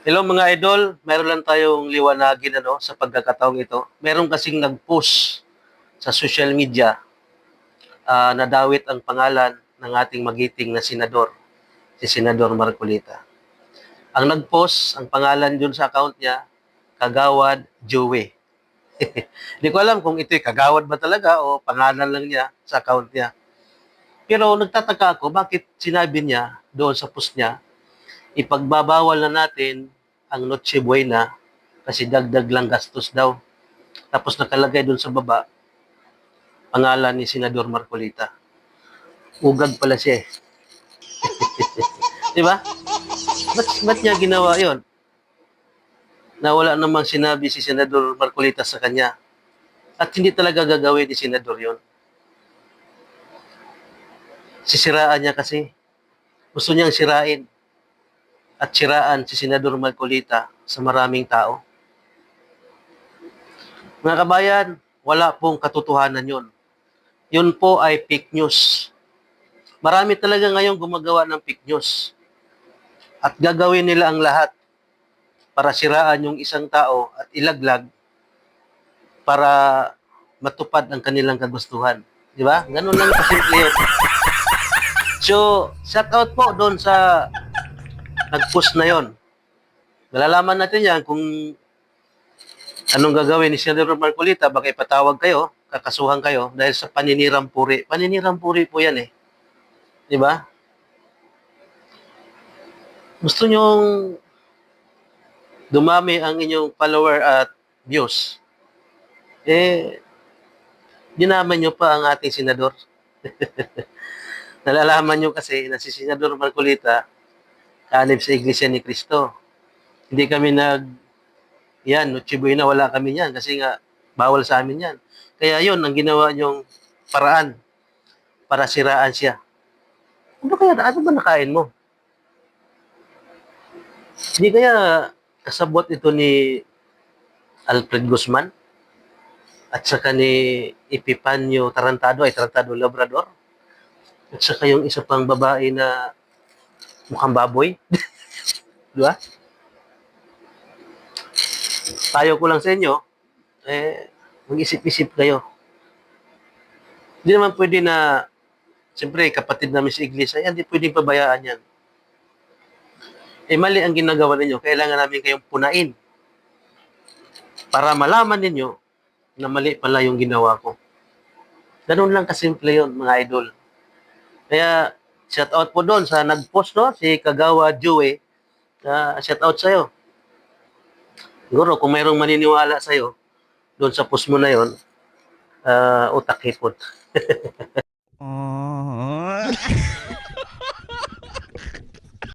Hello mga idol, meron lang tayong liwanagin sa pagkakataong ito. Meron kasing nag-post sa social media, nadawit ang pangalan ng ating magiting na senador, si Senador Marcolita. Ang nag-post, ang pangalan dun sa account niya, Kagawad Joey. Hindi ko alam kung ito'y kagawad ba talaga o pangalan lang niya sa account niya. Pero nagtataka ako bakit sinabi niya doon sa post niya, ipagbabawal na natin ang Noche Buena kasi dagdag lang gastos daw. Tapos nakalagay doon sa baba, pangalan ni Senador Marcolita. Ugag pala siya eh. Di ba? Ba't niya ginawa yon? Na wala namang sinabi si Senador Marcolita sa kanya. At hindi talaga gagawin ni Senador yon. Sisiraan niya kasi. Gusto niyang sirain at siraan si Senador Marcolita sa maraming tao. Mga kabayan, wala pong katotohanan yon. Yun po ay fake news. Marami talaga ngayon gumagawa ng fake news. At gagawin nila ang lahat para siraan yung isang tao at ilaglag para matupad ang kanilang kagustuhan. Di ba? Ganun lang kasimple yun. So, shout out po doon sa nag-post na yon. Malalaman natin yan kung anong gagawin ni Senador Marcolita. Baka ipatawag kayo, kakasuhan kayo dahil sa paninirang puri. Paninirang puri po yan eh. Di ba? Gusto nyong dumami ang inyong follower at views, dinaman nyo pa ang ating senador. Nalalaman nyo kasi na si Senador Marcolita kanib sa Iglesia ni Cristo. Hindi kami Noche Buena, wala kami yan kasi nga bawal sa amin yan. Kaya yun, ang ginawa nyong paraan para siraan siya. Ano ba nakain mo? Hindi kaya kasabot ito ni Alfred Guzman at saka ni Epifanio Tarantado Labrador, at saka yung isa pang babae na mukhang baboy. Di ba? Tayo ko lang sa inyo, mag-isip-isip kayo. Hindi naman pwede na, siyempre, kapatid namin sa iglesia, hindi pwedeng pabayaan yan. Mali ang ginagawa ninyo, kailangan namin kayong punain para malaman ninyo na mali pala yung ginawa ko. Ganun lang kasimple yun, mga idol. Kaya, shout out po doon sa nag-post, si Kagawa Joey. Shout out sa'yo. Siguro, kung mayroong maniniwala sa'yo, doon sa post mo na yon, utak hipot.